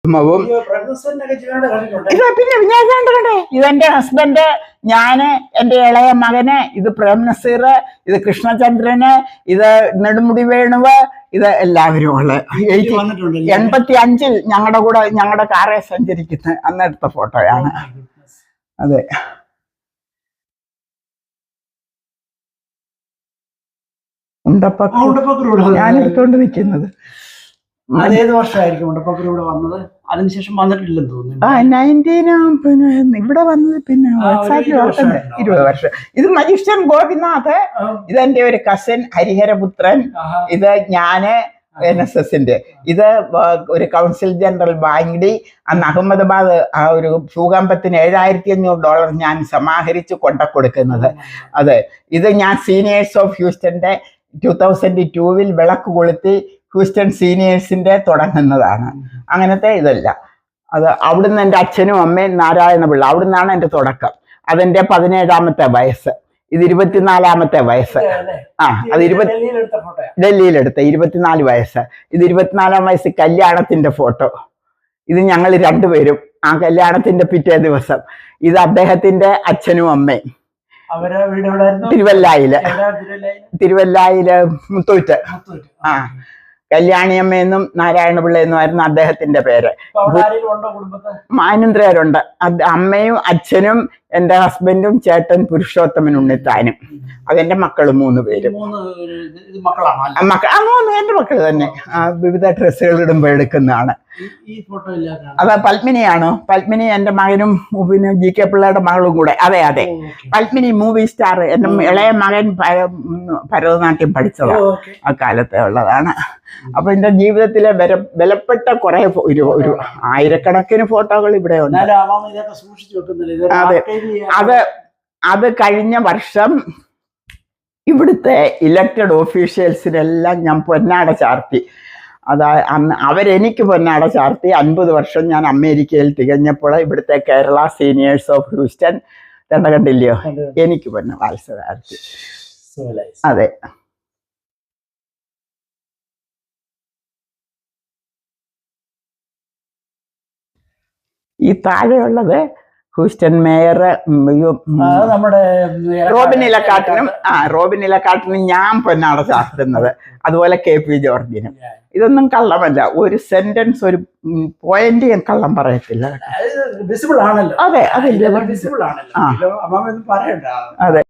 ഇത് പിന്നെ വിനായകണ്ടേ, ഇതെന്റെ ഹസ്ബൻഡ്, ഞാന്, എന്റെ ഇളയ മകന്, ഇത് പ്രേം നസീർ, ഇത് കൃഷ്ണചന്ദ്രന്, ഇത് നെടുമുടി വേണുവ്, ഇത് എല്ലാവരും ഉള്ള 85 ഞങ്ങളുടെ കൂടെ ഞങ്ങളുടെ കാറെ സഞ്ചരിക്കുന്ന അന്നെടുത്ത ഫോട്ടോയാണ്. അതെ, ഞാൻ എടുത്തോണ്ട് നിൽക്കുന്നത്. അതേത് വർഷമായിരിക്കും ഉണ്ടപ്പക്കൂടെ വന്നത്? അതിനുശേഷം വന്നിട്ടില്ലെന്ന് തോന്നുന്നു. 19 പിന്നെ ഇവിടെ വന്നത് പിന്നെ 20 വർഷം. ഇത് മജീഷ്യൻ ഗോപിനാഥ്, ഇതെന്റെ ഒരു കസിൻ ഹരിഹരപുത്രൻ, ഇത് ഞാന് NSSന്റെ, ഇത് ഒരു കൗൺസിൽ ജനറൽ ബാങ്ക്ഡി. അന്ന് അഹമ്മദാബാദ് ആ ഒരു ഭൂകമ്പത്തിന് $7,500 ഞാൻ സമാഹരിച്ച് കൊണ്ടുകൊടുക്കുന്നത്. അതെ, ഇത് ഞാൻ സീനിയേഴ്സ് ഓഫ് ഹ്യൂസ്റ്റന്റെ 2002 വിളക്ക് കൊളുത്തി ഹ്യൂസ്റ്റൺ സീനിയേഴ്സിന്റെ തുടങ്ങുന്നതാണ്. അങ്ങനത്തെ ഇതല്ല. അത് അവിടുന്ന് എൻ്റെ അച്ഛനും അമ്മയും നാരായണപിള്ള, അവിടുന്നാണ് എൻ്റെ തുടക്കം. അതെന്റെ 17ാമത്തെ വയസ്സ്, ഇത് 24ാമത്തെ വയസ്സ്. അത് ഡൽഹിയിലെടുത്ത 24 വയസ്സ്. ഇത് 24ാം വയസ്സ് കല്യാണത്തിന്റെ ഫോട്ടോ. ഇത് ഞങ്ങൾ രണ്ടുപേരും ആ കല്യാണത്തിന്റെ പിറ്റേ ദിവസം. ഇത് അദ്ദേഹത്തിന്റെ അച്ഛനും അമ്മയും. തിരുവല്ലായില് മുത്തൂറ്റ്. കല്യാണിയമ്മയെന്നും നാരായണപിള്ള എന്നുമായിരുന്നു അദ്ദേഹത്തിന്റെ പേര്. മാനേന്ദ്രരുണ്ട്. അമ്മയും അച്ഛനും എൻ്റെ ഹസ്ബൻഡും ചേട്ടൻ പുരുഷോത്തമൻ ഉണ്ണിത്താനും. അതെന്റെ മക്കള് 3 പേരും. 3 എന്റെ മക്കള് തന്നെ. വിവിധ ഡ്രസ്സുകൾ ഇടുമ്പോ എടുക്കുന്നതാണ്. അത് പത്മിനിയാണോ? പത്മിനി എന്റെ മകനും പിന്നെ GK പിള്ളയുടെ മകളും കൂടെ. അതെ അതെ, പത്മിനി മൂവി സ്റ്റാർ. എന്റെ ഇളയ മകൻ ഭരതനാട്യം പഠിച്ചതാണ്, ആ കാലത്തെ ഉള്ളതാണ്. അപ്പൊ എന്റെ ജീവിതത്തിലെ വിലപ്പെട്ട കുറെ ഒരു ആയിരക്കണക്കിന് ഫോട്ടോകൾ ഇവിടെ ഉണ്ട്. അതെ, അത് കഴിഞ്ഞ വർഷം ഇവിടുത്തെ ഇലക്റ്റഡ് ഓഫീഷ്യൽസിനെല്ലാം ഞാൻ പൊന്നാട ചാർത്തി. അന്ന് അവരെനിക്ക് പൊന്നാട ചാർത്തി. 50 വർഷം ഞാൻ അമേരിക്കയിൽ തികഞ്ഞപ്പോൾ ഇവിടുത്തെ കേരള സീനിയേഴ്സ് ഓഫ് ഹ്യൂസ്റ്റൺ കണ്ടില്ലയോ, എനിക്ക് പൊന്ന വാത്സരാർത്തി. അതെ, ഈ താഴെയുള്ളത് ഹ്യൂസ്റ്റൺ മേയർ നമ്മുടെ റോബിൻ ഇലക്കാട്ടിനും ഞാൻ പൊന്നാട ചാർത്തുന്നത്. അതുപോലെ KP ജോർജിനും. ഇതൊന്നും കള്ളമല്ല, ഒരു സെന്റൻസ് ഒരു പോയിന്റ് ഞാൻ കള്ളം പറയത്തില്ല. അതെ, അതില്ല, അതെ.